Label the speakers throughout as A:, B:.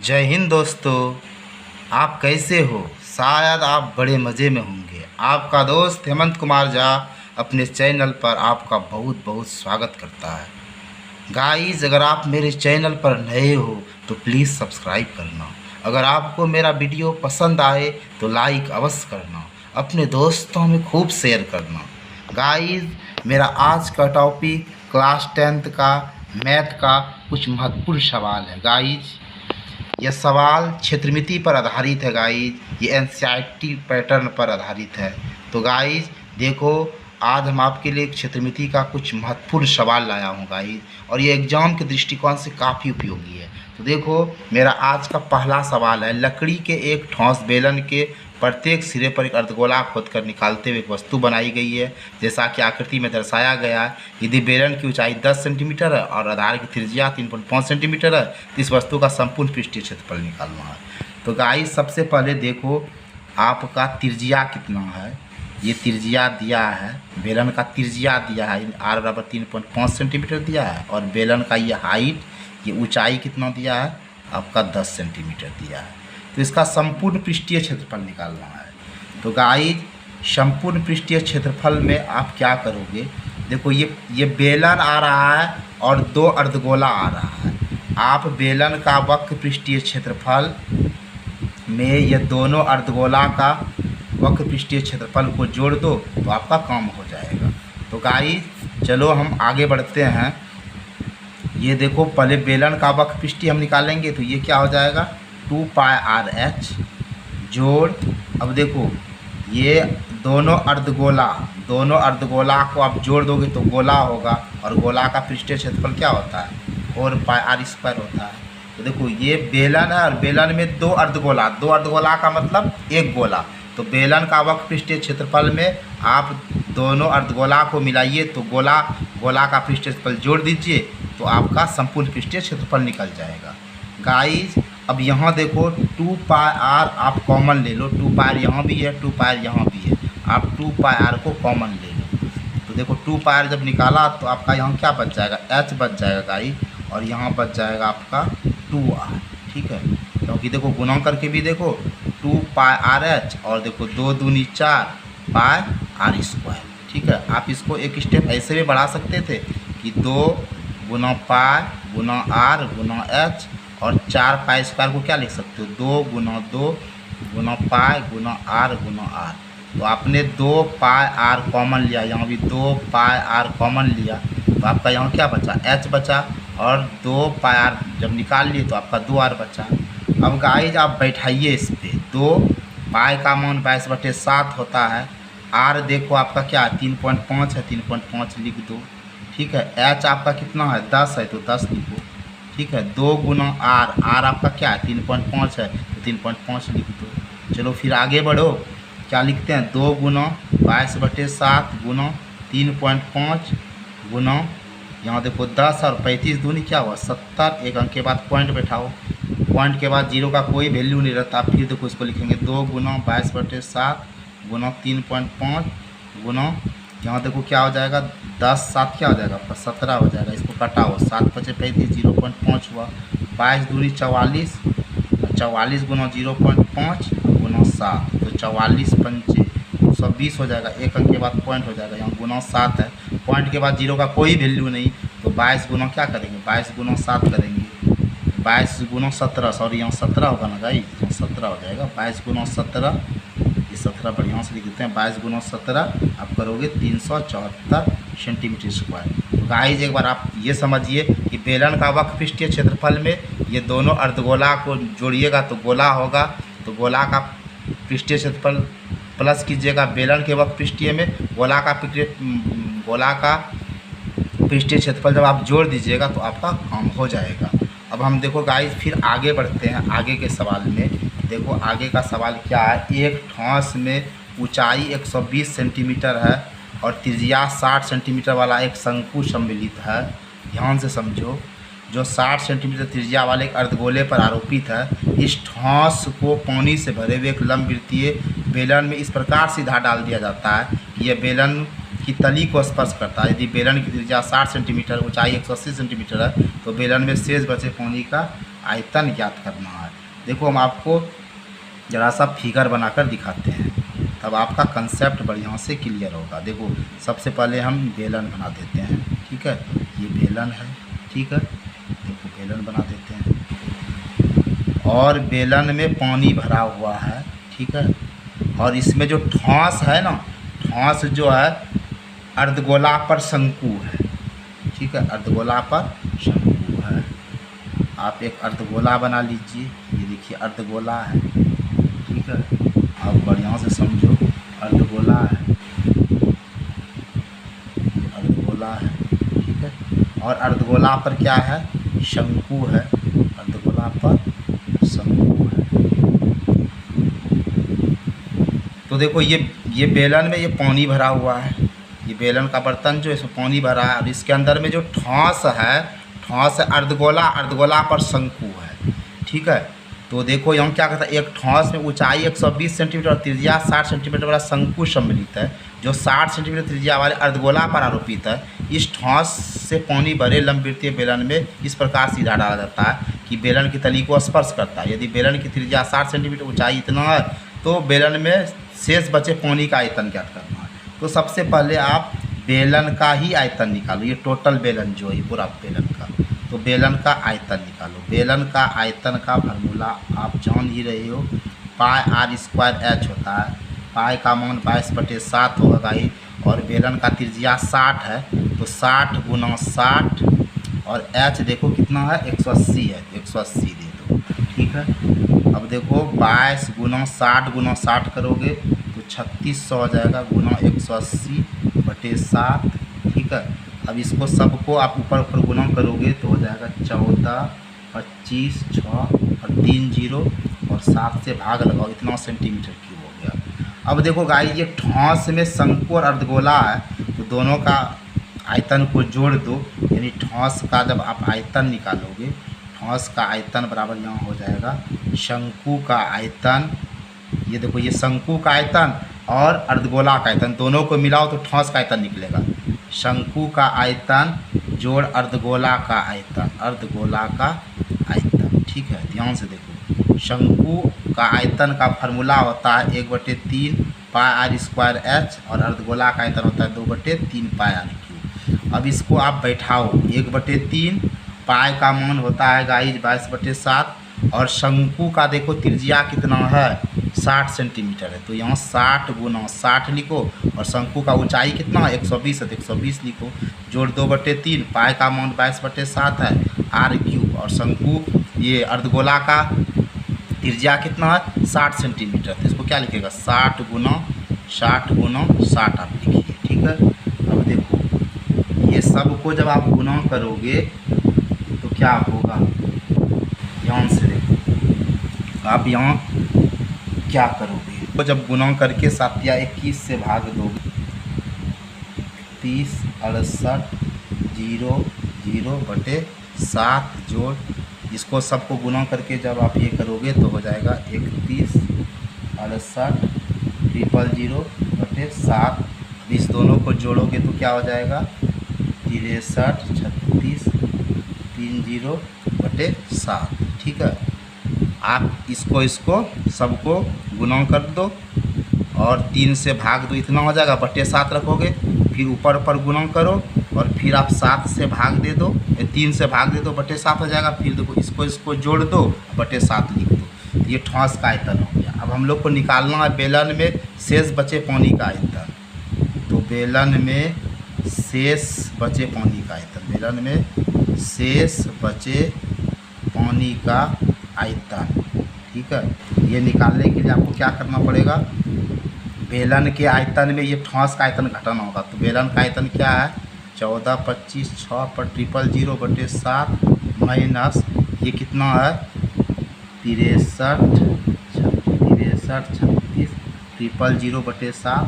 A: जय हिंद दोस्तों। आप कैसे हो? शायद आप बड़े मज़े में होंगे। आपका दोस्त हेमंत कुमार झा अपने चैनल पर आपका बहुत बहुत स्वागत करता है। गाइस, अगर आप मेरे चैनल पर नए हो तो प्लीज़ सब्सक्राइब करना। अगर आपको मेरा वीडियो पसंद आए तो लाइक अवश्य करना, अपने दोस्तों में खूब शेयर करना। गाइस, मेरा आज का टॉपिक क्लास 10th का मैथ का कुछ महत्वपूर्ण सवाल है। गाइस, यह सवाल क्षेत्रमिति पर आधारित है। गाइज, ये एनसीईआरटी पैटर्न पर आधारित है। तो गाइज देखो, आज हम आपके लिए क्षेत्रमिति का कुछ महत्वपूर्ण सवाल लाया हूँ गाइज, और ये एग्जाम के दृष्टिकोण से काफ़ी उपयोगी है। तो देखो, मेरा आज का पहला सवाल है, लकड़ी के एक ठोस बेलन के प्रत्येक सिरे पर एक अर्धगोला खोदकर निकालते हुए एक वस्तु बनाई गई है, जैसा कि आकृति में दर्शाया गया है। यदि बेलन की ऊंचाई 10 सेंटीमीटर है और आधार की त्रिज्या 3.5 सेंटीमीटर है तो इस वस्तु का संपूर्ण पृष्ठीय क्षेत्रफल निकालना है। तो गाइस, सबसे पहले देखो आपका त्रिज्या कितना है। ये त्रिज्या दिया है, बेलन का त्रिज्या दिया है, आर बराबर 3.5 सेंटीमीटर दिया है, और बेलन का ये हाइट, ये ऊंचाई कितना दिया है आपका 10 सेंटीमीटर दिया है। तो इसका संपूर्ण पृष्ठीय क्षेत्रफल निकालना है। तो गाइस, संपूर्ण पृष्ठीय क्षेत्रफल में आप क्या करोगे, देखो ये बेलन आ रहा है और दो अर्धगोला आ रहा है। आप बेलन का वक्र पृष्ठीय क्षेत्रफल में ये दोनों अर्धगोला का वक्र पृष्ठीय क्षेत्रफल को जोड़ दो तो आपका काम हो जाएगा। तो गाइस, चलो हम आगे बढ़ते हैं। ये देखो, पहले बेलन का वक्र पृष्ठीय हम निकालेंगे तो ये क्या हो जाएगा 2πr(h) जोड़, अब देखो ये दोनों अर्धगोला को आप जोड़ दोगे तो गोला होगा, और गोला का पृष्ठीय क्षेत्रफल क्या होता है 4πr² होता है। तो देखो ये बेलन है और बेलन में दो अर्धगोला का मतलब एक गोला। तो बेलन का वक्र पृष्ठीय क्षेत्रफल में आप दोनों अर्धगोला को मिलाइए तो गोला का पृष्ठीय क्षेत्रफल जोड़ दीजिए तो आपका संपूर्ण पृष्ठीय क्षेत्रफल निकल जाएगा। गाइस, अब यहाँ देखो 2πr आप कॉमन ले लो, 2πr यहाँ भी है, 2πr यहाँ भी है, आप 2πr को कॉमन ले लो। तो देखो 2πr जब निकाला तो आपका यहाँ क्या बच जाएगा, h बच जाएगा गाइस, और यहाँ बच जाएगा आपका 2r। ठीक है, क्योंकि देखो गुणा करके भी देखो 2πrh और देखो 2 दूनी 4 πr²। ठीक है, आप इसको एक स्टेप ऐसे भी बढ़ा सकते थे कि 2 गुना पाई गुना r गुना h, और 4π² को क्या लिख सकते हो 2 गुना 2 गुना पाई गुना r गुना r। तो आपने 2πr कॉमन लिया, यहाँ भी 2πr कॉमन लिया तो आपका यहाँ क्या बचा h बचा, और 2πr जब निकाल लिए तो आपका 2r बचा। अब गाइज आप बैठाइए इस पर, 2 पाई का मान 22/7 होता है, r देखो आपका क्या है 3.5 है, 3.5 लिख दो। ठीक है, h आपका कितना है 10 है तो 10 लिखो। ठीक है, 2 गुना r आपका क्या है 3.5 है तो 3.5 लिख दो। चलो फिर आगे बढ़ो, क्या लिखते हैं 2 गुना 22/7 गुना 3.5 गुना, यहाँ देखो 10 और 35 दूनी क्या हुआ 70। एक अंक के बाद पॉइंट बैठाओ, पॉइंट के बाद जीरो का कोई वैल्यू नहीं रहता। फिर देखो इसको लिखेंगे 2 गुना 22/7 गुना 3.5 गुना, यहाँ देखो क्या हो जाएगा 10 7 क्या हो जाएगा 17 हो जाएगा। इसको कटाओ, 7 5 35 0.5 हुआ, 22 दूनी 44, 44 गुना 0.5 गुना 7 तो 44 पंचे 120 हो जाएगा। एक अंक के बाद पॉइंट हो जाएगा, यहाँ गुना 7 है, पॉइंट के बाद जीरो का कोई वैल्यू नहीं तो 22 गुना क्या करेंगे 22 गुना 7 करेंगे, 22 गुना 17, सॉरी यहाँ 17 होगा ना गाइस, यहाँ 17 हो जाएगा। 22 गुना 17, ये 17 बढ़िया से लिख देते हैं, 22 गुना 17 आप करोगे 374 सेंटीमीटर स्क्वायर। तो गाइस एक बार आप ये समझिए कि बेलन का वक्र पृष्ठीय क्षेत्रफल में ये दोनों अर्धगोला को जोड़िएगा तो गोला होगा, तो गोला का पृष्ठीय क्षेत्रफल प्लस कीजिएगा बेलन के वक्र पृष्ठीय में गोला का पृष्ठीय क्षेत्रफल जब आप जोड़ दीजिएगा तो आपका काम हो जाएगा। अब हम देखो गाइस फिर आगे बढ़ते हैं आगे के सवाल में। देखो आगे का सवाल क्या है, एक ठोस में ऊंचाई 120 सेंटीमीटर है और त्रिज्या 60 सेंटीमीटर वाला एक शंकु सम्मिलित है। ध्यान से समझो, जो 60 सेंटीमीटर त्रिज्या वाले एक अर्धगोले पर आरोपित है, इस ठोस को पानी से भरे हुए एक लंबवृत्तीय बेलन में इस प्रकार सीधा डाल दिया जाता है कि यह बेलन की तली को स्पर्श करता है। यदि बेलन की त्रिज्या 60 सेंटीमीटर ऊंचाई 180 सेंटीमीटर है तो बेलन में शेष बचे पानी का आयतन ज्ञात करना है। देखो हम आपको ज़रा सा फिगर बनाकर दिखाते हैं, तब आपका कंसेप्ट बढ़िया से क्लियर होगा। देखो सबसे पहले हम बेलन बना देते हैं, ठीक है। ये बेलन है, ठीक है। देखो बेलन बना देते हैं और बेलन में पानी भरा हुआ है, ठीक है। और इसमें जो ठोस है ना, ठोस जो है अर्धगोला पर शंकु है, ठीक है। अर्धगोला पर शंकु है। आप एक अर्धगोला बना लीजिए, ये देखिए अर्धगोला है, ठीक है। आप बढ़िया से समझो, अर्धगोला है, अर्धगोला है, ठीक है। और अर्धगोला पर क्या है, शंकु है, अर्धगोला पर शंकु है। तो देखो ये बेलन में ये पानी भरा हुआ है, ये बेलन का बर्तन जो इसमें पानी भरा है और इसके अंदर में जो ठोस है, ठोस अर्धगोला, अर्धगोला पर शंकु है, ठीक है। तो देखो यहाँ क्या कहता है, एक ठोस में ऊंचाई 120 सेंटीमीटर और त्रिज्या 60 सेंटीमीटर वाला शंकु सम्मिलित है, जो 60 सेंटीमीटर त्रिज्या वाले अर्धगोला पर आरोपित है। इस ठोस से पानी भरे लंबवृत्तीय बेलन में इस प्रकार सीधा डाला जाता है कि बेलन की तली को स्पर्श करता है। यदि बेलन की त्रिज्या 60 सेंटीमीटर, ऊंचाई इतना है, तो बेलन में शेष बचे पानी का आयतन ज्ञात करना है। तो सबसे पहले आप बेलन का ही आयतन निकालो, ये टोटल बेलन जो है पूरा बेलन का, तो बेलन का आयतन निकालो। बेलन का आयतन का फार्मूला आप जान ही रहे हो, पाई आर स्क्वायर एच होता है। पाई का मान 22/7 होगा गाइस, और बेलन का त्रिज्या 60 है, तो 60 × 60 और एच देखो कितना है, 180 है, 180 दे दो, ठीक है। अब देखो 22 × 60 × 60 करोगे तो 3600 हो जाएगा, गुना 180/7, ठीक है। अब इसको सबको आप ऊपर ऊपर गुना करोगे तो हो जाएगा 14, 25, 6 और 3 0 और 7 से भाग लगाओ, इतना सेंटीमीटर क्यूब हो गया। अब देखो गाइस, ये ठोस में शंकु और अर्धगोला है, तो दोनों का आयतन को जोड़ दो, यानी ठोस का जब आप आयतन निकालोगे, ठोस का आयतन बराबर यहाँ हो जाएगा शंकु का आयतन। ये देखो ये शंकु का आयतन और अर्धगोला का आयतन दोनों को मिलाओ तो ठोस का आयतन निकलेगा। शंकु का आयतन जोड़ अर्धगोला का आयतन, अर्धगोला का आयतन, ठीक है। ध्यान से देखो, शंकु का आयतन का फार्मूला होता है 1/3 पाई आर स्क्वायर एच और अर्धगोला का आयतन होता है 2/3 पाई आर क्यूब। अब इसको आप बैठाओ, 1/3 पाई का मान होता है गाइस 22/7 और शंकु का देखो त्रिज्या कितना है, 60 सेंटीमीटर है, तो यहाँ 60 × 60 लिखो और शंकु का ऊंचाई कितना है, 120 है, तो 120 लिखो, जोड़ 2/3, पाई का मान 22/7 है, आर क्यूब, और शंकु ये अर्धगोला का त्रिज्या कितना है, 60 सेंटीमीटर, तो इसको क्या लिखेगा, 60 × 60 आप लिखिए, ठीक है। अब देखो ये सब को जब आप गुना करोगे तो क्या होगा, ध्यान से देखो, आप यहाँ क्या करोगे, तो जब गुना करके 7 या 21 से भाग दोगे, 30, 68, 0, 0/7 जोड़, इसको सबको गुना करके जब आप ये करोगे तो हो जाएगा 31, 68, 000/7। इस दोनों को जोड़ोगे तो क्या हो जाएगा, 63, 36, 30/7, ठीक है। आप इसको सबको गुना कर दो और 3 से भाग दो, इतना हो जाएगा, 7 रखोगे, फिर ऊपर गुना करो और फिर आप 7 से भाग दे दो, 3 से भाग दे दो, 7 हो जाएगा, फिर देखो इसको जोड़ दो, 7 लिख दो, ये ठोस का आयतन हो गया। अब हम लोग को निकालना है बेलन में शेष बचे पानी का आयतन, तो बेलन में शेष बचे पानी का आयतन, बेलन में शेष बचे पानी का आयतन, ठीक है। ये निकालने के लिए आपको क्या करना पड़ेगा, बेलन के आयतन में ये ठोस का आयतन घटाना होगा, तो बेलन का आयतन क्या है, 14, 25, 6 पर 000/7 माइनस ये कितना है, 63, 36, 000/7।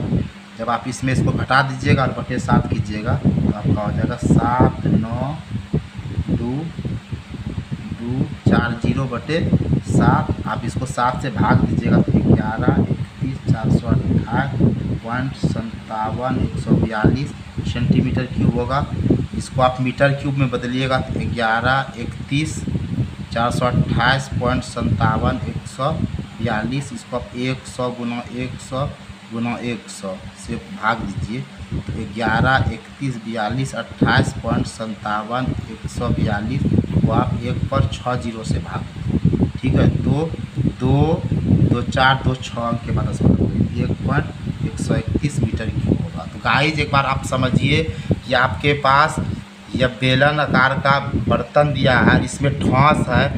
A: जब आप इसमें इसको घटा दीजिएगा और 7 कीजिएगा तो आपका हो जाएगा 7, 9, 2, 4, 0/7। आप इसको 7 से भाग दीजिएगा तो 11, 31, 458.57, 142 सेंटीमीटर क्यूब होगा। इसको आप मीटर क्यूब में बदलिएगा तो 11, 31, 428.57 142, इसको आप 100 गुना 100 गुना 100 से भाग दीजिए तो 11 31 42 28.57 142 को आप 1 पर 6 जीरो से भाग दीजिए। ठीक है, तो 2 2 4 2 6 अंक के बाद 1.131 मीटर क्यूब होगा। तो गाइज एक बार आप समझिए कि आपके पास यह बेलन आकार का बर्तन दिया है, इसमें ठोस है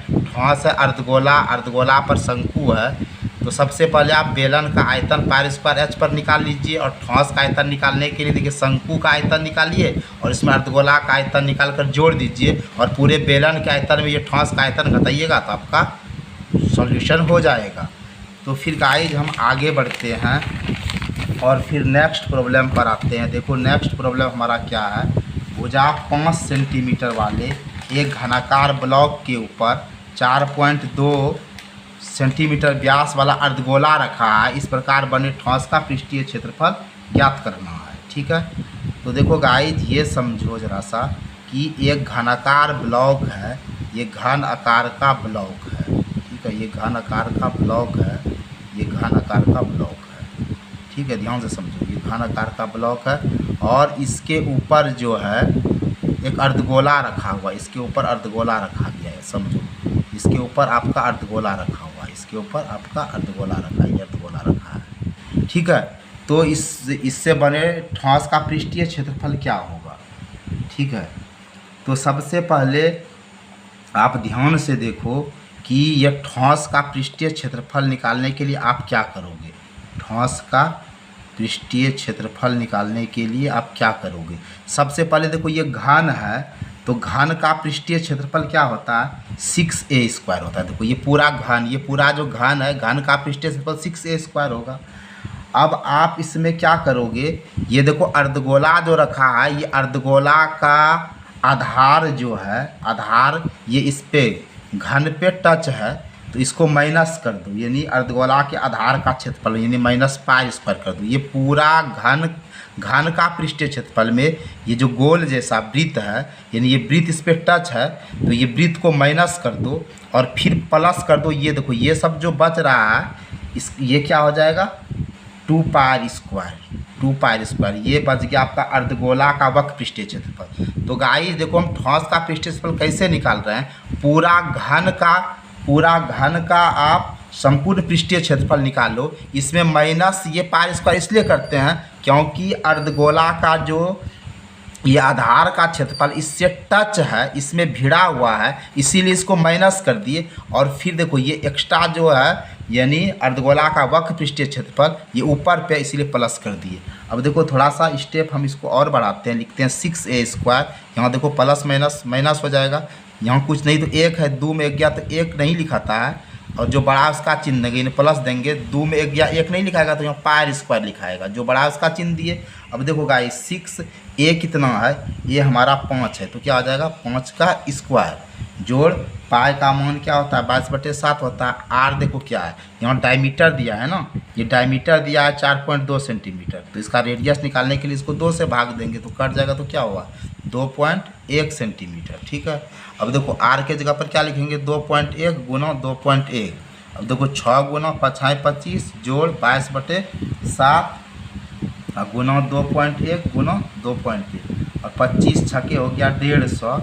A: अर्धगोला, अर्धगोला पर शंकु है। तो सबसे पहले आप बेलन का आयतन पार स्क्वायर एच पर निकाल लीजिए और ठोस का आयतन निकालने के लिए देखिए शंकु का आयतन निकालिए और इसमें अर्धगोला का आयतन निकाल कर जोड़ दीजिए और पूरे बेलन के आयतन में ये ठोस का आयतन घटाइएगा तो आपका सॉल्यूशन हो जाएगा। तो फिर गाइज हम आगे बढ़ते हैं और फिर नेक्स्ट प्रॉब्लम पर आते हैं। देखो नेक्स्ट प्रॉब्लम हमारा क्या है, भुजा 5 सेंटीमीटर वाले एक घनाकार ब्लॉक के ऊपर 4.2 सेंटीमीटर व्यास वाला अर्धगोला रखा है। इस प्रकार बने ठोस का पृष्ठीय क्षेत्रफल ज्ञात करना है। ठीक है, तो देखो गाइज ये समझो जरा सा कि एक घनाकार ब्लॉक है, ये घन आकार का ब्लॉक है। ठीक है, ये घन आकार का ब्लॉक है, ये घन आकार का ब्लॉक है। ठीक है, ध्यान से समझो, ये घन आकार का ब्लॉक है और इसके ऊपर जो है एक अर्धगोला रखा हुआ, इसके ऊपर अर्धगोला रखा गया है। समझो, इसके ऊपर आपका अर्धगोला रखा हुआ है, इसके ऊपर आपका अर्धगोला रखा है, ये अर्धगोला रखा है। ठीक है, तो इससे बने ठोस का पृष्ठीय क्षेत्रफल क्या होगा। ठीक है, तो सबसे पहले आप ध्यान से देखो कि यह ठोस का पृष्ठीय क्षेत्रफल निकालने के लिए आप क्या करोगे। ठोस का पृष्ठीय क्षेत्रफल निकालने के लिए आप क्या करोगे, सबसे पहले देखो ये घन है तो घन का पृष्ठीय क्षेत्रफल क्या होता है 6a² होता है। देखो ये पूरा घन, ये पूरा जो घन है, घन का पृष्ठीय क्षेत्रफल 6a² होगा। अब आप इसमें क्या करोगे, ये देखो अर्धगोला जो रखा है, ये अर्धगोला का आधार जो है, आधार ये इस पे घन पे टच है तो इसको माइनस कर दो, यानी अर्धगोला के आधार का क्षेत्रफल यानी -π² कर दो। ये पूरा घन का पृष्ठीय क्षेत्रफल में ये जो गोल जैसा वृत्त है, यानी ये वृत्त इस पे टच है तो ये वृत्त को माइनस कर दो और फिर प्लस कर दो। ये देखो ये सब जो बच रहा है ये क्या हो जाएगा 2π², ये बच गया आपका अर्धगोला का वक्र पृष्ठीय क्षेत्रफल। तो गाइस देखो हम ठोस का पृष्ठीय क्षेत्रफल कैसे निकाल रहे हैं, पूरा घन का आप संपूर्ण पृष्ठीय क्षेत्रफल निकाल लो। इसमें माइनस ये π² इसलिए करते हैं क्योंकि अर्धगोला का जो ये आधार का क्षेत्रफल इससे टच है, इसमें भिड़ा हुआ है, इसीलिए इसको माइनस कर दिए। और फिर देखो ये एक्स्ट्रा जो है यानी अर्धगोला का वक्र पृष्ठीय क्षेत्रफल ये ऊपर पे इसीलिए प्लस कर दिए। अब देखो थोड़ा सा स्टेप हम इसको और बढ़ाते हैं, लिखते हैं 6a²। यहाँ देखो प्लस माइनस हो जाएगा, यहाँ कुछ नहीं तो 1 है, 2 में 1 गया तो 1 नहीं लिखाता है और जो बड़ा उसका चिन्ह देंगे यानी प्लस देंगे, 2 में 1 गया 1 नहीं लिखाएगा तो यहाँ π² लिखाएगा, जो बड़ा उसका चिन्ह दिए। अब देखो गाइस 6a कितना है, ये हमारा 5 है तो क्या हो जाएगा 5 का स्क्वायर जोड़ पाई का मान क्या होता है 22/7 होता है। आर देखो क्या है, यहाँ डायमीटर दिया है ना, ये डायमीटर दिया है 4.2 सेंटीमीटर, तो इसका रेडियस निकालने के लिए इसको 2 से भाग देंगे तो कट जाएगा, तो क्या हुआ 2.1 सेंटीमीटर। ठीक है, अब देखो आर के जगह पर क्या लिखेंगे 2.1 गुना 2.1। अब देखो 6 गुना 5 25 जोड़ 22/7 गुना 2.1 गुना 2.1 और 25 छके हो गया 150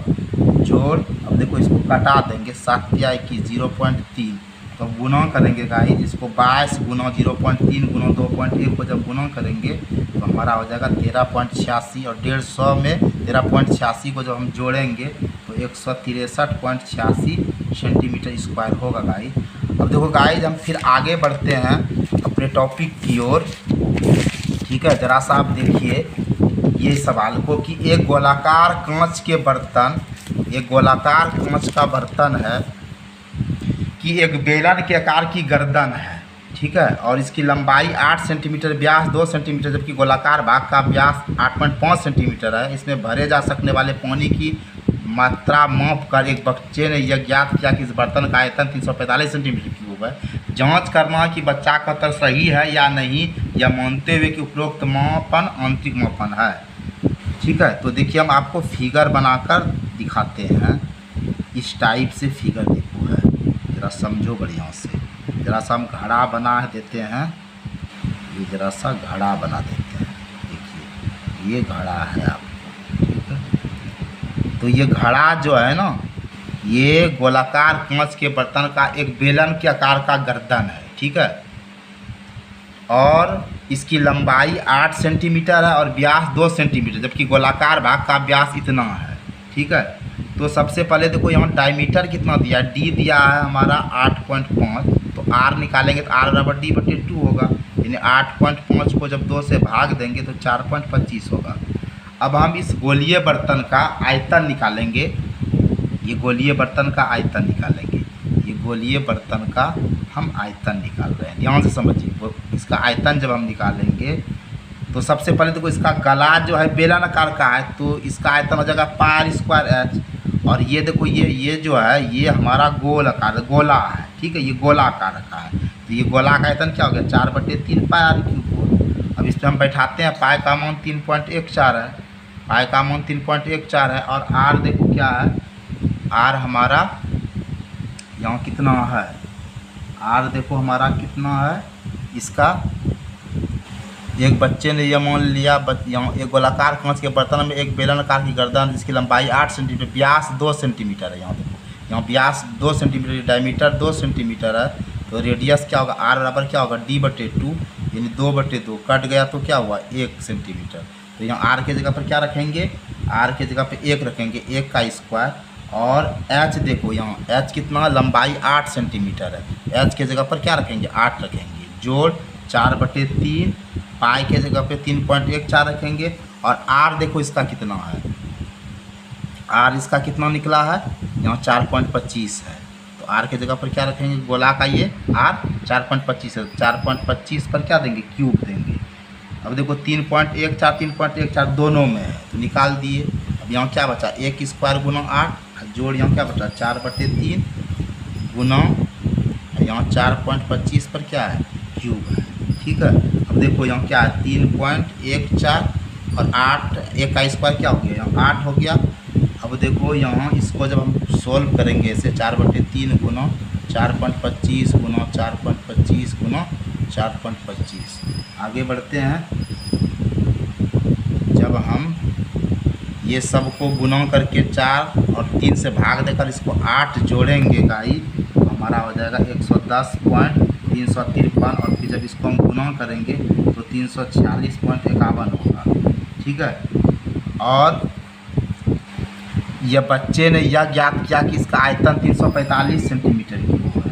A: जोड़। अब देखो इसको कटा देंगे 7 × 21 0.3, तो गुना करेंगे गाइस इसको 22 गुना 0.3 गुना 2.1 को जब गुना करेंगे तो हमारा हो जाएगा 13.86 और 150 में 13.86 को जब हम जोड़ेंगे तो 163.86 सेंटीमीटर स्क्वायर होगा गाइस। अब देखो गाइस हम फिर आगे बढ़ते हैं अपने टॉपिक की ओर। ठीक है, जरा सा आप देखिए ये सवाल को कि एक गोलाकार कांच के बर्तन, एक गोलाकार कांच का बर्तन है कि एक बेलन के आकार की गर्दन है। ठीक है, और इसकी लंबाई 8 सेंटीमीटर, व्यास 2 सेंटीमीटर, जबकि गोलाकार भाग का व्यास 8.5 सेंटीमीटर है। इसमें भरे जा सकने वाले पानी की मात्रा माप कर एक बच्चे ने यह ज्ञात किया कि इस बर्तन का आयतन 345 सेंटीमीटर क्यूब है। जांच करना कि बच्चा का उत्तर सही है या नहीं, यह मानते हुए कि उपरोक्त मापन आंतरिक मापन है। ठीक है, तो देखिए हम आपको फिगर बनाकर दिखाते हैं, इस टाइप से फिगर देखो जरा समझो बढ़िया से। जरा सा हम घड़ा बना देते हैं, ये जरा सा घड़ा बना देते हैं। देखिए ये घड़ा है आपका, ठीक है। तो ये घड़ा जो है ना, ये गोलाकार कांच के बर्तन का एक बेलन के आकार का गर्दन है, ठीक है। और इसकी लंबाई 8 सेंटीमीटर है और व्यास 2 सेंटीमीटर, जबकि गोलाकार भाग का व्यास इतना है, ठीक है। तो सबसे पहले देखो यहाँ डायमीटर कितना दिया है, डी दिया है हमारा 8.5, तो आर निकालेंगे तो आर बराबर डी बटे 2 होगा, यानी 8.5 को जब 2 से भाग देंगे तो 4.25 होगा। अब हम इस गोलीय बर्तन का आयतन निकालेंगे, ये गोलीय बर्तन का आयतन निकालेंगे, ये गोलीय बर्तन का हम आयतन निकाल रहे हैं, ध्यान से समझिए। इसका आयतन जब हम निकालेंगे तो सबसे पहले देखो इसका गला जो है बेलन आकार का है, तो इसका आयतन हो जाएगा पाई स्क्वायर एच। और ये देखो ये जो है ये हमारा गोल आकार गोला है, ठीक है, ये गोला आकार का है। तो ये गोला का आयतन क्या हो गया 4/3 पाई आर क्यूब। अब इस पर हम बैठाते हैं, पाई का मान 3.14 है, पाई का मान 3.14 है। और आर देखो क्या है, आर हमारा यहाँ कितना है, आर देखो हमारा कितना है। इसका एक बच्चे ने यह मान लिया, यहाँ एक गोलाकार कांच के बर्तन में एक बेलन आकार की गर्दन जिसकी लंबाई 8 सेंटीमीटर, व्यास 2 सेंटीमीटर है। यहाँ देखो यहाँ व्यास 2 सेंटीमीटर, डायमीटर 2 सेंटीमीटर है। तो रेडियस क्या होगा, आर बराबर क्या होगा डी बटे 2, यानी 2/2 कट गया तो क्या हुआ 1 सेंटीमीटर। तो यहाँ आर के जगह पर क्या रखेंगे, आर के जगह पर 1 रखेंगे, 1 का स्क्वायर। और एच देखो यहाँ एच कितना, लंबाई 8 सेंटीमीटर है, एच के जगह पर क्या रखेंगे 8 रखेंगे, जोड़ 4/3, पाई के जगह पे 3.14 रखेंगे। और आर देखो इसका कितना है, आर इसका कितना निकला है, यहाँ 4.25 है। तो आर के जगह पर क्या रखेंगे, गोला का ये आर 4.25 है, 4.25 पर क्या देंगे क्यूब देंगे। अब देखो 3.14 दोनों में है तो निकाल दिए। अब यहाँ क्या बचा 1 स्क्वायर गुना 8, जोड़ यहाँ क्या बचा 4/3 गुना यहाँ 4.25 पर क्या है क्यूब है, ठीक है। अब देखो यहाँ क्या है 3.14 और 8, 1 का स्क्वायर क्या हो गया यहाँ 8 हो गया। अब देखो यहाँ इसको जब हम सोल्व करेंगे इसे 4/3 गुना 4.25 गुना 4.25 गुना 4.25, आगे बढ़ते हैं। जब हम ये सब को गुना करके 4 और 3 से भाग देकर इसको 8 जोड़ेंगे गाई, तो हमारा हो जाएगा 110.353। और फिर जब इसको हम गुना करेंगे तो 346.51 होगा, ठीक है। और यह बच्चे ने यह ज्ञात किया कि इसका आयतन 345 सेंटीमीटर क्यूब है,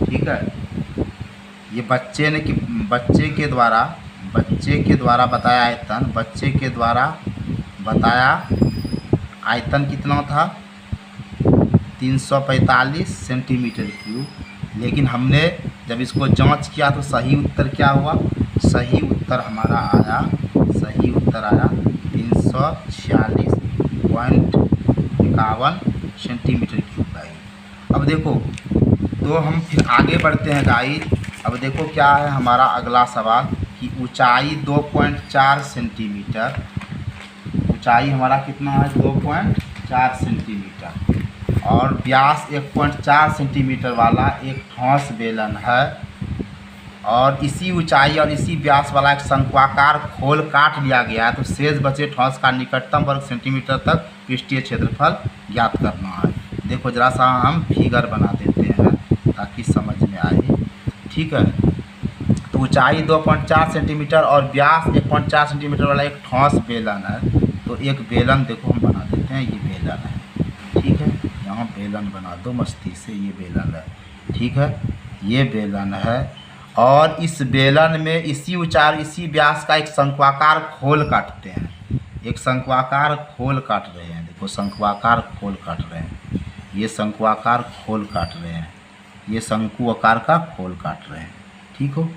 A: ठीक है। ये बच्चे के द्वारा बताया आयतन, बच्चे के द्वारा बताया आयतन कितना था 345 सेंटीमीटर क्यूब। लेकिन हमने जब इसको जांच किया तो सही उत्तर क्या हुआ, सही उत्तर हमारा आया, सही उत्तर आया 346.51 सेंटीमीटर क्यूब गाइस। अब देखो तो हम फिर आगे बढ़ते हैं गाइस। अब देखो क्या है हमारा अगला सवाल कि ऊंचाई 2.4 सेंटीमीटर, ऊंचाई हमारा कितना है 2.4 सेंटीमीटर और व्यास 1.4 सेंटीमीटर वाला एक ठोस बेलन है। और इसी ऊंचाई और इसी व्यास वाला एक शंक्वाकार खोल काट लिया गया है, तो शेष बचे ठोस का निकटतम वर्ग सेंटीमीटर तक पृष्ठीय क्षेत्रफल ज्ञात करना है। देखो जरा सा हम फिगर बना देते हैं ताकि समझ में आए, ठीक है। तो ऊंचाई 2.4 सेंटीमीटर और व्यास 1.4 सेंटीमीटर वाला एक ठोस बेलन है। तो एक बेलन देखो हम बना देते हैं, ये बेलन है, ठीक है। यहाँ बेलन बना दो मस्ती से, ये बेलन है, ठीक है, ये बेलन है। और इस बेलन में इसी ऊंचाई इसी व्यास का एक शंक्वाकार खोल काटते हैं, एक शंक्वाकार खोल काट रहे हैं। देखो शंक्वाकार खोल काट रहे हैं, ये शंक्वाकार खोल काट रहे हैं, ये शंकु आकार का खोल काट रहे हैं, ठीक हो,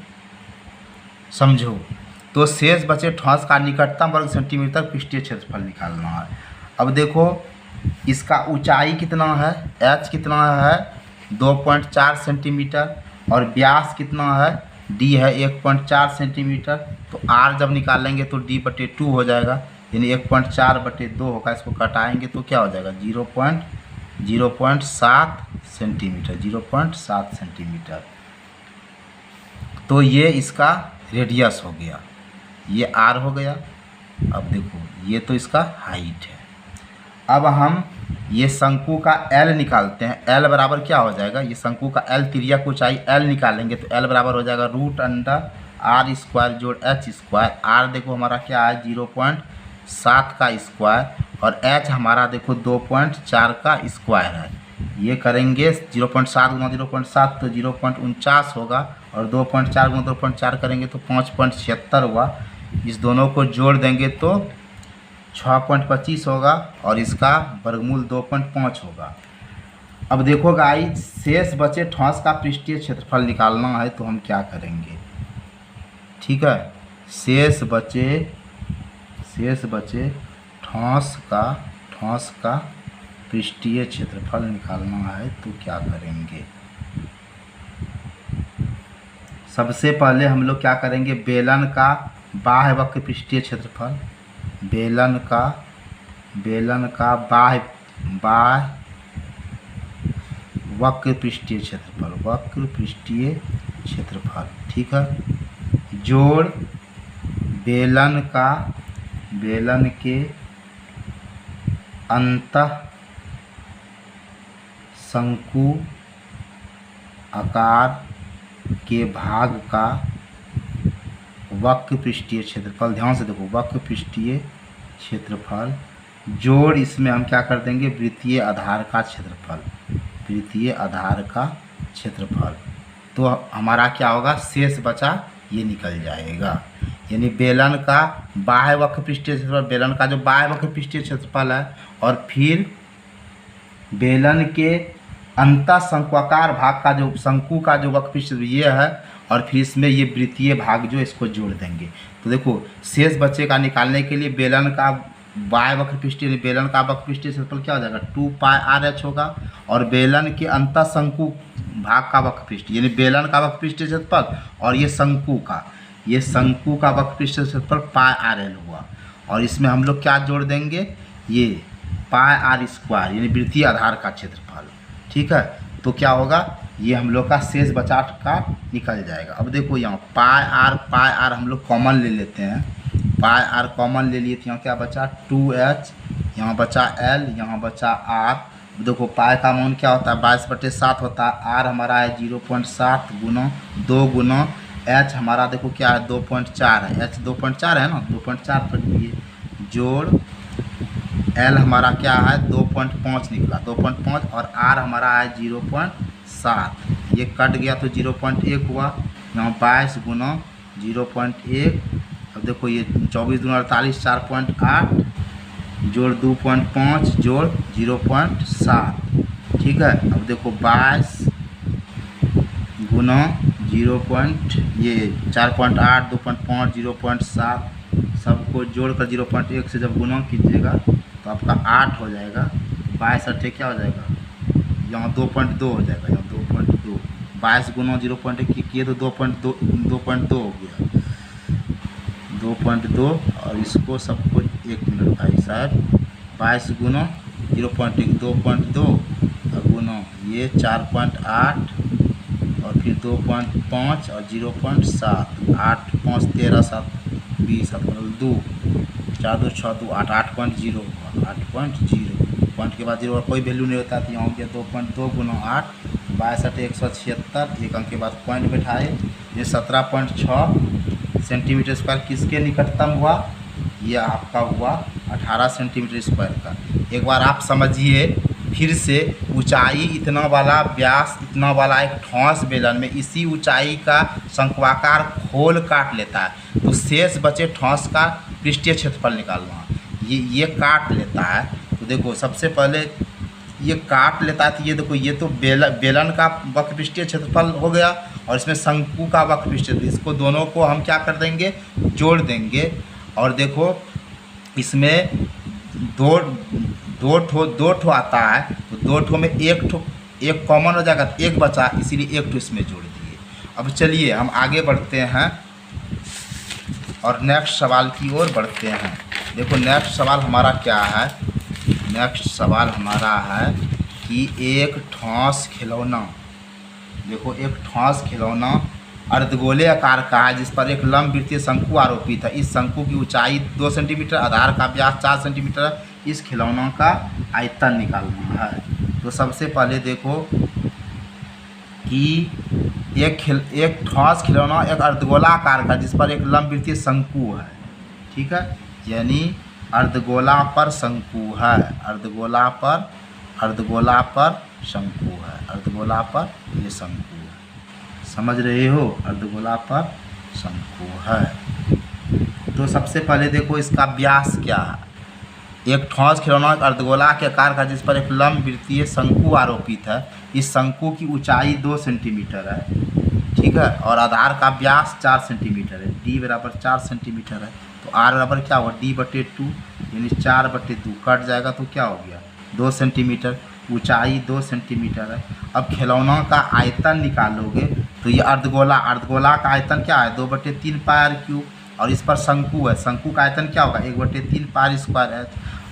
A: समझो। तो शेष बचे ठोस का निकटतम वर्ग सेंटीमीटर पृष्ठीय क्षेत्रफल निकालना है। अब देखो इसका ऊंचाई कितना है, एच कितना है 2.4 सेंटीमीटर और व्यास कितना है डी है 1.4 सेंटीमीटर। तो आर जब निकालेंगे तो d/2 हो जाएगा, यानी 1.4/2 होगा। इसको कटाएंगे तो क्या हो जाएगा 0.7 सेंटीमीटर, 0.7 सेंटीमीटर। तो ये इसका रेडियस हो गया, ये आर हो गया। अब देखो ये तो इसका हाइट है। अब हम ये शंकु का एल निकालते हैं। एल बराबर क्या हो जाएगा, ये शंकु का एल तिर्यक ऊंचाई एल निकालेंगे तो एल बराबर हो जाएगा √r² जोड़ h²। आर देखो हमारा क्या है 0.7 का स्क्वायर और h हमारा देखो 2.4 का स्क्वायर है। ये करेंगे 0.7 गुना 0.7 तो 0.49 होगा और 2.4 गुना 2.4 करेंगे तो 5.76 हुआ। इस दोनों को जोड़ देंगे तो 6.25 होगा और इसका वर्गमूल 2.5 होगा। अब देखो गाइस शेष बचे ठोस का पृष्ठीय क्षेत्रफल निकालना है तो हम क्या करेंगे, ठीक है। शेष बचे ठोस का पृष्ठीय क्षेत्रफल निकालना है तो क्या करेंगे। सबसे पहले हम लोग क्या करेंगे, बेलन का बाह्य वक्र पृष्ठीय क्षेत्रफल, बेलन का बाह्य वक्र पृष्ठीय क्षेत्रफल, ठीक है। जोड़ बेलन के अंतः शंकु आकार के भाग का वक्र पृष्ठीय क्षेत्रफल। ध्यान से देखो वक्र पृष्ठीय क्षेत्रफल जोड़ इसमें हम क्या कर देंगे, वृत्तीय आधार का क्षेत्रफल। तो हमारा क्या होगा, शेष बचा ये निकल जाएगा। यानी बेलन का बाह्य वक्र पृष्ठीय क्षेत्रफल, बेलन का जो बाह्य वक्र पृष्ठीय क्षेत्रफल है और फिर बेलन के अंतः शंक्वाकार भाग का जो शंकु का जो वक्र पृष्ठीय ये है और फिर इसमें ये वृत्तीय भाग जो इसको जोड़ देंगे। तो देखो शेष बच्चे का निकालने के लिए बेलन का बाह्य वक्र पृष्ठीय, बेलन का वक्र पृष्ठीय क्षेत्रफल क्या हो जाएगा 2πr/h होगा और बेलन के अंतः शंकु भाग का वक्र पृष्ठीय यानी बेलन का वक्र पृष्ठीय क्षेत्रफल और ये शंकु का वक्र पृष्ठीय क्षेत्रफल πr/l हुआ। और इसमें हम लोग क्या जोड़ देंगे, ये πr² यानी वृत्तीय आधार का क्षेत्रफल, ठीक है। तो क्या होगा, ये हम लोग का शेष बचा का निकल जाएगा। अब देखो यहाँ πr हम लोग कॉमन ले लेते हैं, πr कॉमन ले लिए तो यहाँ क्या बचा 2h, यहाँ बचा l, यहाँ बचा r। देखो पाई का मान क्या होता है 22/7 होता है। r हमारा है 0.7 गुना 2 गुना h हमारा देखो क्या है 2.4 है, h 2.4 है ना, 2.4 पर लिए जोड़ l हमारा क्या है 2.5 निकला, 2.5 और r हमारा है 0.7। ये कट गया तो 0.1 हुआ। यहाँ 22 गुना 0.1, अब देखो ये 24 दूना 48, 4.8 जोड़ 2.5 जोड़ 0.7, ठीक है। अब देखो 22 गुना 4.8 2.5 0.7 सबको जोड़कर 0.1 से जब गुना कीजिएगा तो आपका 8 हो जाएगा। 22 अट्ठे क्या हो जाएगा, यहाँ 2.2 हो जाएगा, यहाँ 2.2। 22 गुना 0.1 किए तो 2.2 हो गया, 2.2 और इसको सबको 1 मिनट भाई साहब 22 गुना 0.1 2.2 और गुना ये 4.8 और फिर 2.5 और 0.7, 8 5 13 7 20 2 4 2 6 2 8, 8.0 पॉइंट के बाद 0 का कोई वैल्यू नहीं होता। तो यहाँ हो गया 2.2 गुना 8 22 176, एक अंक के बाद पॉइंट बैठाए। ये 17.6 सेंटीमीटर स्क्वायर किसके निकटतम हुआ, ये आपका हुआ 18 सेंटीमीटर स्क्वायर का। एक बार आप समझिए फिर से, ऊंचाई इतना वाला, व्यास इतना वाला एक ठोस बेलन में इसी ऊंचाई का शंक्वाकार खोल काट लेता है तो शेष बचे ठोस का पृष्ठीय क्षेत्रफल निकालना, ये काट लेता है। तो देखो सबसे पहले ये काट लेता है तो ये देखो ये तो बेलन का वक्र पृष्ठीय क्षेत्रफल हो गया और इसमें शंकु का वक्र पृष्ठीय, इसको दोनों को हम क्या कर देंगे जोड़ देंगे। और देखो इसमें दो ठो आता है तो 2 ठो में एक कॉमन हो जाएगा, एक बचा इसीलिए 1 ठो इसमें जोड़ दिए। अब चलिए हम आगे बढ़ते हैं और नेक्स्ट सवाल की ओर बढ़ते हैं। देखो नेक्स्ट सवाल हमारा क्या है, नेक्स्ट सवाल हमारा है कि एक ठोस खिलौना, देखो एक ठोस खिलौना अर्धगोले आकार का है जिस पर एक लंबवृत्तीय शंकु आरोपित है। इस शंकु की ऊंचाई 2 सेंटीमीटर, आधार का व्यास 4 सेंटीमीटर है। इस खिलौना का आयतन निकालना है। तो सबसे पहले देखो कि एक ठोस खिलौना एक अर्धगोला आकार का जिस पर एक लंबवृत्तीय शंकु है, ठीक है, यानी अर्धगोला पर शंकु है, अर्धगोला पर शंकु है, अर्धगोला पर ये शंकु है, समझ रहे हो, अर्धगोला पर शंकु है। तो सबसे पहले देखो इसका व्यास क्या है। एक ठोस खिलौना अर्धगोला के आकार का जिस पर एक लंबवृत्तीय शंकु आरोपित है। इस शंकु की ऊंचाई 2 सेंटीमीटर है, ठीक है, और आधार का व्यास 4 सेंटीमीटर है। डी बराबर 4 सेंटीमीटर है। तो आर बराबर क्या हुआ, D/2 यानी 4/2 कट जाएगा तो क्या हो गया 2 सेंटीमीटर। ऊंचाई 2 सेंटीमीटर है। अब खिलौना का आयतन निकालोगे तो ये अर्धगोला का आयतन क्या है 2/3 पाई r³ और इस पर शंकु है। शंकु का आयतन क्या होगा 1/3 पाई r²।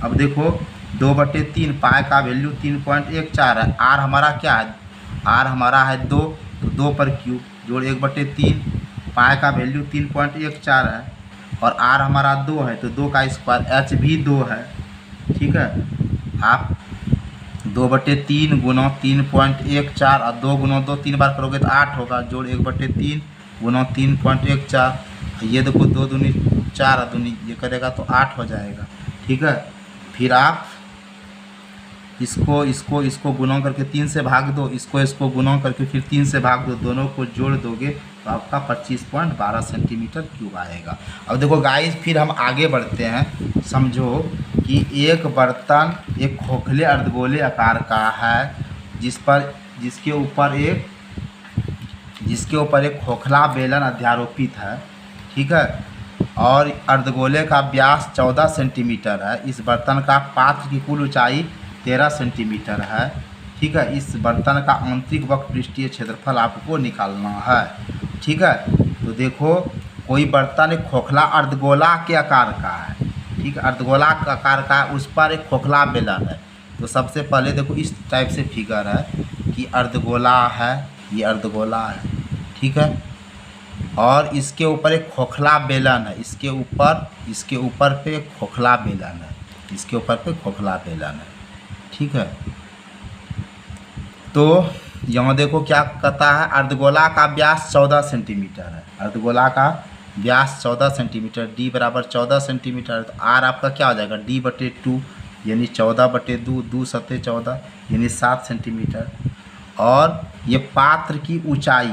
A: अब देखो 2/3 पाई का वैल्यू 3.14 है। आर हमारा क्या है, आर हमारा है 2, तो 2/³ जोड़ 1/3 पाई का वैल्यू 3.14 है और आर हमारा 2 है तो 2 का स्क्वायर, एच भी 2 है, ठीक है। आप 2/3 गुना 3.14 और 2 गुना 2 3 बार करोगे तो 8 होगा, जोड़ 1/3 गुना 3.14, ये देखो 2 दूनी 4 दूनी ये करेगा तो 8 हो जाएगा, ठीक है। फिर आप इसको गुना करके 3 से भाग दो, इसको गुना करके फिर 3 से भाग दो, दोनों को जोड़ दोगे तो आपका 25.12 सेंटीमीटर क्यूब आएगा। अब देखो गाइस फिर हम आगे बढ़ते हैं। समझो कि एक बर्तन एक खोखले अर्धगोले आकार का है जिसके ऊपर एक खोखला बेलन अध्यारोपित है, ठीक है, और अर्धगोले का व्यास 14 सेंटीमीटर है। इस बर्तन का पात्र की कुल ऊंचाई 13 सेंटीमीटर है, ठीक है। इस बर्तन का आंतरिक वक्र पृष्ठीय क्षेत्रफल आपको निकालना है, ठीक है। तो देखो कोई बर्तन एक खोखला अर्धगोला के आकार का है, ठीक है, अर्धगोला का आकार का है, उस पर एक खोखला बेलन है। तो सबसे पहले देखो इस टाइप से फिगर है कि अर्धगोला है, ये अर्धगोला है, ठीक है, और इसके ऊपर एक खोखला बेलन है, इसके ऊपर पे एक खोखला बेलन है, इसके ऊपर पे खोखला बेलन है, ठीक है। तो यहाँ देखो क्या कहता है, अर्धगोला का व्यास 14 सेंटीमीटर है, अर्धगोला का व्यास 14 सेंटीमीटर, डी बराबर 14 सेंटीमीटर। तो आर आपका क्या हो जाएगा D/2 यानी 14/2, 2 7 14 यानी 7 सेंटीमीटर। और ये पात्र की ऊंचाई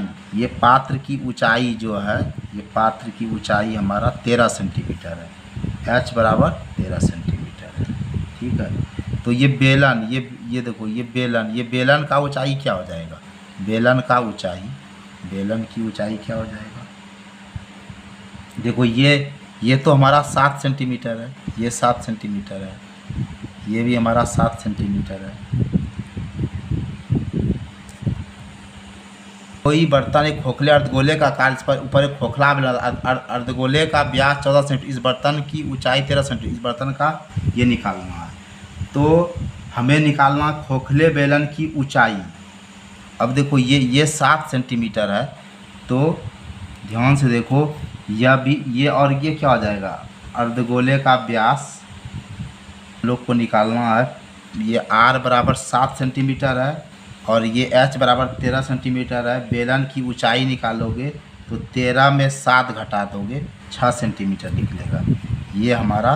A: जो है, ये पात्र की ऊंचाई हमारा 13 सेंटीमीटर है, एच बराबर 13 सेंटीमीटर है, ठीक है। तो ये बेलन, ये देखो ये बेलन का ऊंचाई क्या हो जाएगा, बेलन की ऊंचाई क्या हो जाएगा, देखो ये तो हमारा 7 सेंटीमीटर है, ये 7 सेंटीमीटर है, ये भी हमारा 7 सेंटीमीटर है। कोई बर्तन एक खोखले अर्धगोले का आकार, इस पर ऊपर एक खोखला बेलन, अर्धगोले का व्यास 14 सेंटीमीटर, इस बर्तन की ऊंचाई 13 सेंटीमीटर, इस बर्तन का ये निकालना है। तो हमें निकालना खोखले बेलन की ऊंचाई। अब देखो ये 7 सेंटीमीटर है, तो ध्यान से देखो यह भी ये और ये क्या हो जाएगा, अर्धगोले का व्यास लोग को निकालना है। ये R बराबर 7 सेंटीमीटर है और ये H बराबर 13 सेंटीमीटर है। बेलन की ऊंचाई निकालोगे तो 13 में 7 घटा दोगे 6 सेंटीमीटर निकलेगा। ये हमारा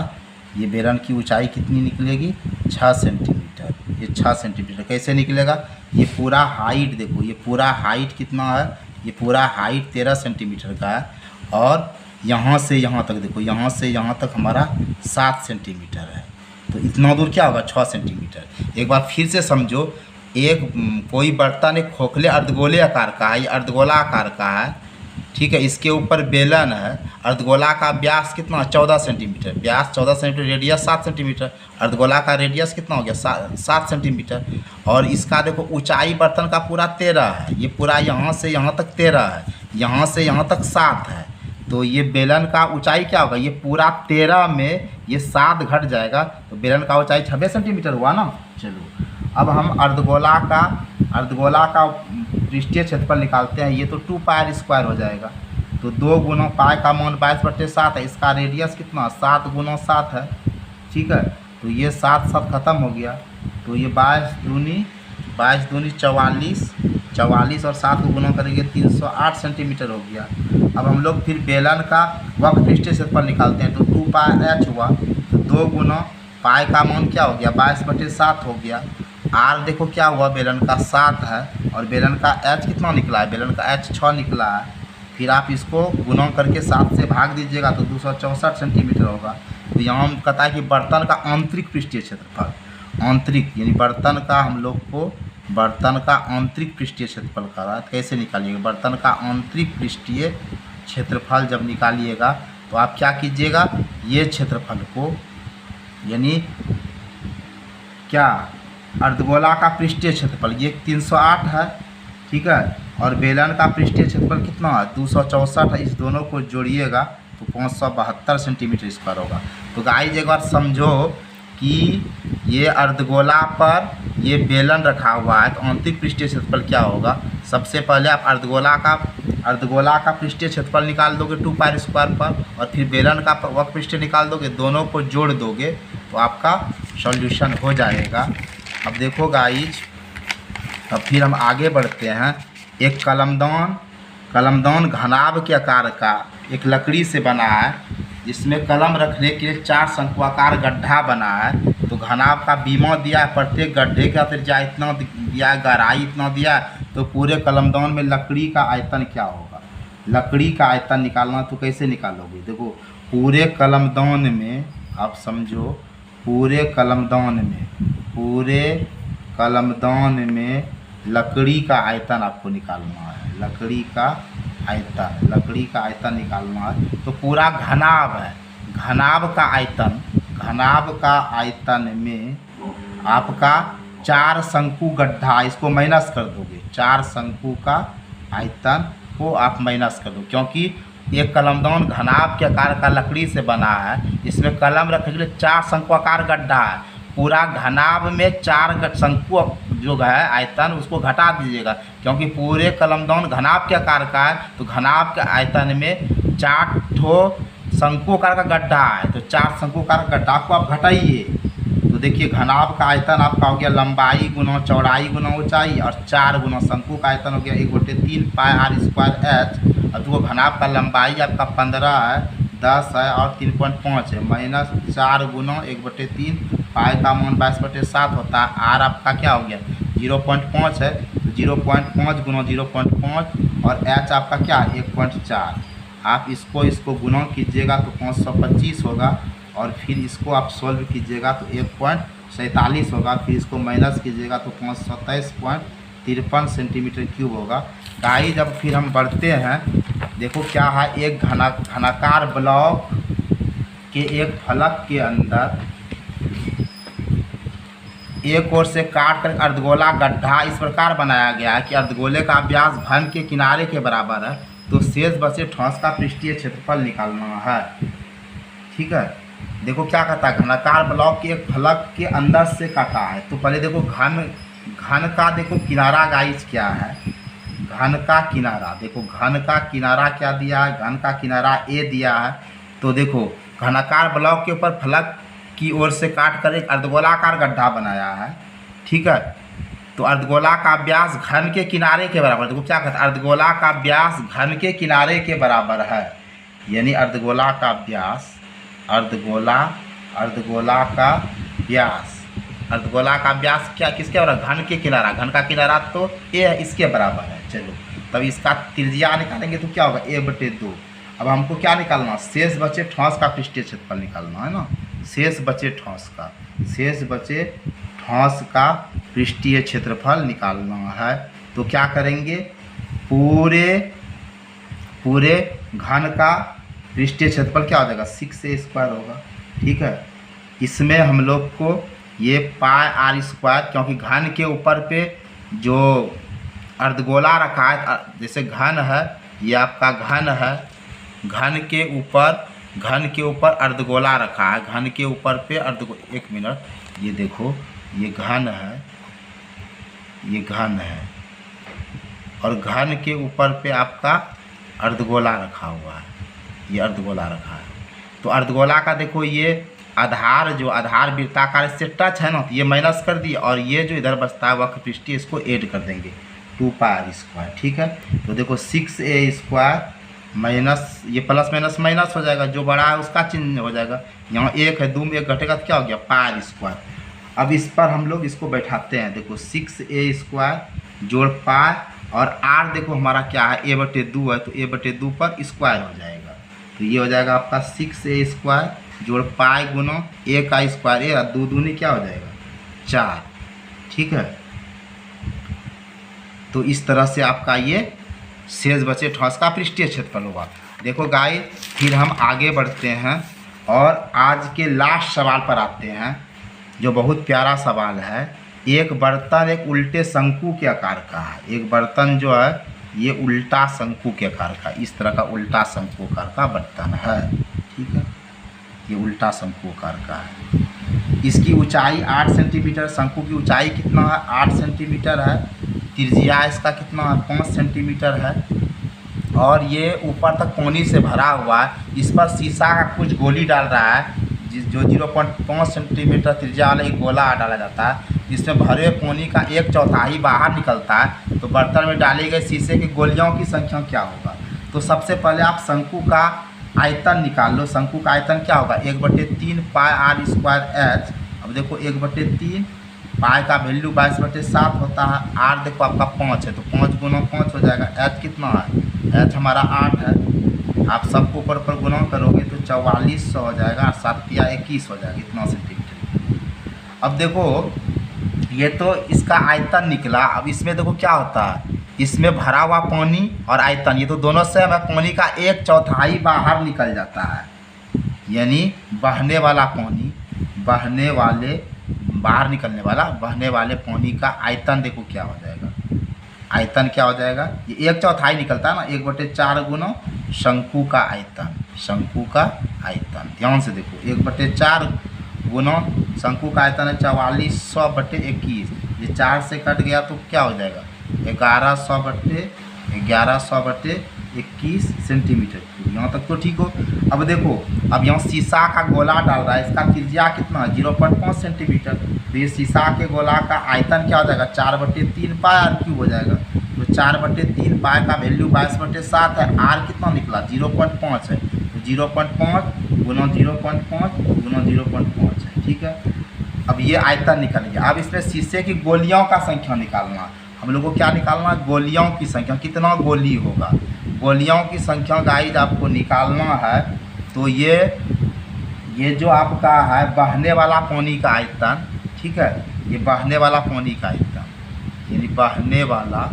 A: ये बेलन की ऊंचाई कितनी निकलेगी 6 सेंटीमीटर। ये 6 सेंटीमीटर कैसे निकलेगा, ये पूरा हाइट देखो, ये पूरा हाइट कितना है, ये पूरा हाइट 13 सेंटीमीटर का है और यहाँ से यहाँ तक देखो, यहाँ से यहाँ तक हमारा 7 सेंटीमीटर है। तो इतना दूर क्या होगा 6 सेंटीमीटर। एक बार फिर से समझो, कोई बर्तन एक खोखले अर्धगोले आकार का है, ये अर्धगोला आकार का है, ठीक है, इसके ऊपर बेलन है। अर्धगोला का व्यास कितना 14 सेंटीमीटर, व्यास 14 सेंटीमीटर, रेडियस 7 सेंटीमीटर, अर्धगोला का रेडियस कितना हो गया 7 सेंटीमीटर। और इसका देखो ऊंचाई बर्तन का पूरा 13 है, ये पूरा यहाँ से यहाँ तक 13 है, यहाँ से यहाँ तक 7 है। तो ये बेलन का ऊंचाई क्या होगा, ये पूरा 13 में ये 7 घट जाएगा तो बेलन का ऊंचाई 26 सेंटीमीटर हुआ ना। चलो अब हम अर्धगोला का पृष्ठीय क्षेत्रफल निकालते हैं। ये तो 2 पाई स्क्वायर हो जाएगा, तो 2 गुना पाई का मान 22/7 है, इसका रेडियस कितना 7 गुना 7 है। ठीक है, तो ये 7 7 खत्म हो गया, तो ये 22 दूनी 44 और 7 को गुना करेंगे 308 सेंटीमीटर हो गया। अब हम लोग फिर बेलन का वक्र पृष्ठीय क्षेत्रफल निकालते हैं, तो 2 पाई h हुआ, तो 2 गुना पाई का मान क्या हो गया 22/7 हो गया। r देखो क्या हुआ, बेलन का 7 है और बेलन का h कितना निकला है, बेलन का h 6 निकला है। फिर आप इसको गुना करके 7 से भाग दीजिएगा तो 264 सेंटीमीटर होगा। तो यहाँ हम कहता है कि बर्तन का आंतरिक पृष्ठीय क्षेत्रफल, आंतरिक यानी बर्तन का हम लोग को बर्तन का आंतरिक पृष्ठीय क्षेत्रफल का रहा है। कैसे निकालिएगा, बर्तन का आंतरिक पृष्ठीय क्षेत्रफल जब निकालिएगा तो आप क्या कीजिएगा, ये क्षेत्रफल को यानी क्या अर्धगोला का पृष्ठीय क्षेत्रफल ये 308 है, ठीक है, और बेलन का पृष्ठीय क्षेत्रफल कितना है 264 है, इस दोनों को जोड़िएगा तो 572 सेंटीमीटर स्क्वायर होगा। तो गाइस एक बार समझो कि ये अर्धगोला पर ये बेलन रखा हुआ है, तो आंतरिक पृष्ठीय क्षेत्रफल क्या होगा। सबसे पहले आप अर्धगोला का पृष्ठीय क्षेत्रफल निकाल दोगे 2 पाई स्क्वायर पर, और फिर बेलन का वक्र पृष्ठीय निकाल दोगे, दोनों को जोड़ दोगे तो आपका सॉल्यूशन हो जाएगा। अब देखो गाइज, अब फिर हम आगे बढ़ते हैं। एक कलमदान घनाभ के आकार का एक लकड़ी से बना है, जिसमें कलम रखने के लिए 4 शंक्वाकार गड्ढा बना है। तो घनाभ का बीमा दिया है, प्रत्येक गड्ढे का त्रिज्या इतना दिया, गहराई इतना दिया, तो पूरे कलमदान में लकड़ी का आयतन क्या होगा। लकड़ी का आयतन निकालना तो कैसे निकालोगे, देखो पूरे कलमदान में आप समझो, पूरे कलमदान में लकड़ी का आयतन आपको निकालना है, लकड़ी का आयतन निकालना है। तो पूरा घनाभ है, घनाभ का आयतन में आपका 4 शंकु गड्ढा, इसको माइनस कर दोगे, 4 शंकु का आयतन को आप माइनस कर दो, क्योंकि एक कलमदान घनाभ के आकार का लकड़ी से बना है, इसमें कलम रखने के लिए 4 शंक्वाकार गड्ढा है। पूरा घनाभ में 4 शंकु जो है आयतन उसको घटा दीजिएगा, क्योंकि पूरे कलमदान घनाभ के आकार का है, तो घनाभ के आयतन में 4 शंकुकार का गड्ढा है, तो 4 शंकुकार गड्ढा को आप घटाइए। तो देखिए घनाभ का आयतन आपका हो गया लंबाई गुना चौड़ाई गुना ऊंचाई, और 4 गुना शंकु का आयतन हो गया 1/3 पाई r स्क्वायर h। अब देखो घनाभ का लंबाई आपका 15 है, 10 है और 3.5 है, माइनस 4 गुना 1/3 पाई का मान 22/7 होता है। r आपका क्या हो गया 0.5 है, तो 0.5 गुना 0.5 और h आपका क्या है 1.4। आप इसको गुना कीजिएगा तो 525 होगा, और फिर इसको आप सॉल्व कीजिएगा तो 1.47 होगा, फिर इसको माइनस कीजिएगा तो 527.53 सेंटीमीटर क्यूब होगा। गाइस जब फिर हम बढ़ते हैं, देखो क्या है, एक घनाकार ब्लॉक के एक फलक के अंदर एक ओर से काट कर अर्धगोला गड्ढा इस प्रकार बनाया गया है कि अर्धगोले का व्यास घन के किनारे के बराबर है, तो शेष बचे ठोस का पृष्ठीय क्षेत्रफल निकालना है। ठीक है, देखो क्या कहता है, घनाकार ब्लॉक के एक फलक के अंदर से काटा है। तो पहले देखो घन का देखो किनारा गाइस क्या है, घन का किनारा, देखो घन का किनारा क्या दिया है, घन का किनारा ए दिया है। तो देखो घनाकार ब्लॉक के ऊपर फलक की ओर से काट कर एक अर्धगोलाकार गड्ढा बनाया है। ठीक है, तो अर्धगोला का व्यास घन के किनारे के बराबर, देखो क्या कहता है, अर्धगोला का व्यास घन के किनारे के बराबर है, यानी अर्धगोला का व्यास अर्धगोला का व्यास क्या किसके बराबर, घन के किनारा, घन का किनारा तो ए है, इसके बराबर है। चलो तब इसका त्रिज्या निकालेंगे तो क्या होगा a/2। अब हमको क्या निकालना, शेष बचे ठोस का पृष्ठीय क्षेत्रफल निकालना है ना, शेष बचे ठोस का पृष्ठीय क्षेत्रफल निकालना है। तो क्या करेंगे, पूरे घन का पृष्ठीय क्षेत्रफल क्या हो जाएगा 6a² होगा। ठीक है, इसमें हम लोग को ये पाई r², क्योंकि घन के ऊपर पे जो अर्धगोला रखा है, जैसे घन है ये आपका घन है, घन के ऊपर अर्धगोला रखा है, घन के ऊपर पे एक मिनट, ये देखो ये घन है ये घन है और घन के ऊपर पे आपका अर्धगोला रखा हुआ है, ये अर्धगोला रखा है। तो अर्धगोला का देखो ये आधार, जो आधार वृत्ताकार इससे टच है ना, तो ये माइनस कर दिए और ये जो इधर बचता है वक्र पृष्ठीय इसको ऐड कर देंगे 2πr²। ठीक है, तो देखो 6a² माइनस ये प्लस माइनस माइनस हो जाएगा, जो बड़ा है उसका चिन्ह हो जाएगा। यहाँ 1 है, 2 में 1 घटेगा तो क्या हो गया πr²। अब इस पर हम लोग इसको बैठाते हैं। देखो 6a² जोड़ पाई और r देखो हमारा क्या है a/2 है, तो a/2 पर स्क्वायर हो जाएगा। तो ये हो जाएगा आपका 6a² जोड़ पाई गुना a का स्क्वायर, ए 2 दूनी क्या हो जाएगा 4। ठीक है, तो इस तरह से आपका ये शेष बचे ठोस का पृष्ठीय क्षेत्रफल होगा। देखो गाइस, फिर हम आगे बढ़ते हैं और आज के लास्ट सवाल पर आते हैं, जो बहुत प्यारा सवाल है। एक बर्तन एक उल्टे शंकु के आकार का है। एक बर्तन जो है ये उल्टा शंकु के आकार का, इस तरह का उल्टा शंकु आकार का बर्तन है। ठीक है, ये उल्टा शंकु आकार का है। इसकी ऊंचाई 8 सेंटीमीटर, शंकु की ऊंचाई कितना है 8 सेंटीमीटर है, त्रिज्या इसका कितना है 5 सेंटीमीटर है और ये ऊपर तक पानी से भरा हुआ है। इस पर शीशा का कुछ गोली डाल रहा है, जो 0.5 सेंटीमीटर त्रिज्या वाला एक गोला डाला जाता है, जिसमें भरे हुए पानी का 1/4 बाहर निकलता है। तो बर्तन में डाली गई शीशे की गोलियों की संख्या क्या होगा? तो सबसे पहले आप शंकु का आयतन निकाल लो। शंकु का आयतन क्या होगा 1/3 πr²h। अब देखो 1/3 पाई का वैल्यू 22/7 होता है, r देखो आपका 5 है, तो 5 गुना 5 हो जाएगा। h कितना है, h हमारा 8 है। आप सबको ऊपर गुना करोगे तो 4400 हो जाएगा, 7 या 21 हो जाएगा, इतना सेंटीमीटर। अब देखो ये तो इसका आयतन निकला। अब इसमें देखो क्या होता है, इसमें भरा हुआ पानी और आयतन ये तो दोनों से हमें पानी का 1/4 बाहर निकल जाता है, यानी बहने वाला पानी, बहने वाले बाहर निकलने वाला बहने वाले पानी का आयतन देखो क्या हो जाएगा। आयतन क्या हो जाएगा, ये 1/4 निकलता है ना, 1/4 गुना शंकु का आयतन, शंकु का आयतन। ध्यान से देखो 1/4 गुना शंकु का आयतन है 4400/21। ये 4 से कट गया तो क्या हो जाएगा 1100/21 सेंटीमीटर क्यूब। यहाँ तक तो ठीक हो। अब देखो, अब यहाँ शीशा का गोला डाल रहा है, इसका त्रिज्या कितना है 0.5 सेंटीमीटर। तो ये शीशा के गोला का आयतन क्या हो जाएगा 4/3 πr³ हो जाएगा। तो 4/3 पाई का वैल्यू 22/7 है, r कितना निकला 0.5 है, तो 0.5 गुना 0.5 गुना 0.5 है। ठीक है, अब ये आयतन निकल गया। अब इसमें शीशे की गोलियों का संख्या निकालना है। हम लोग को क्या निकालना है, गोलियों की संख्या, कितना गोली होगा। गोलियों की संख्या गाइस आपको निकालना है। तो ये जो आपका है बहने वाला पानी का आयतन, ठीक है, ये बहने वाला पानी का आयतन, यानी बहने वाला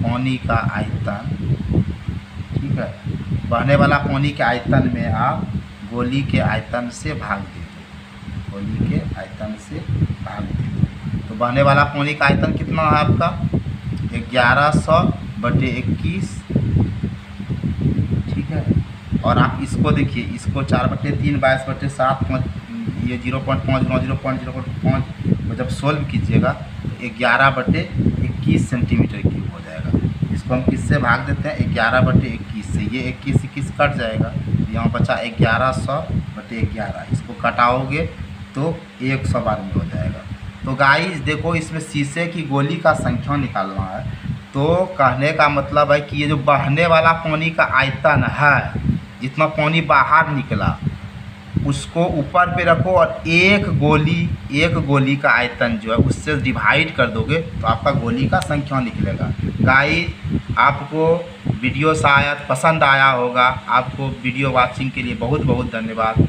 A: पानी का आयतन। ठीक है, बहने वाला पानी के आयतन में आप गोली के आयतन से भाग दे दो, गोली के आयतन से भाग दे दो। तो बहने वाला पानी का आयतन कितना है आपका 1100/21। ठीक है, और आप इसको देखिए, इसको 4/3 22/7 ये 0.5 गुना 0.05 को जब सोल्व कीजिएगा तो 11/21 सेंटीमीटर क्यूब हो जाएगा। इसको हम किससे भाग देते हैं 11/21 से, ये 21 कट जाएगा, यहाँ बचा 1100/11। इसको कटाओगे तो 112 में हो जाएगा। तो गाइस देखो, इसमें शीशे की गोली का संख्या निकालना है। तो कहने का मतलब है कि ये जो बहने वाला पानी का आयतन है, जितना पानी बाहर निकला उसको ऊपर पे रखो और एक गोली का आयतन जो है उससे डिवाइड कर दोगे तो आपका गोली का संख्या निकलेगा। गाइस आपको वीडियो शायद पसंद आया होगा। आपको वीडियो वॉचिंग के लिए बहुत बहुत धन्यवाद।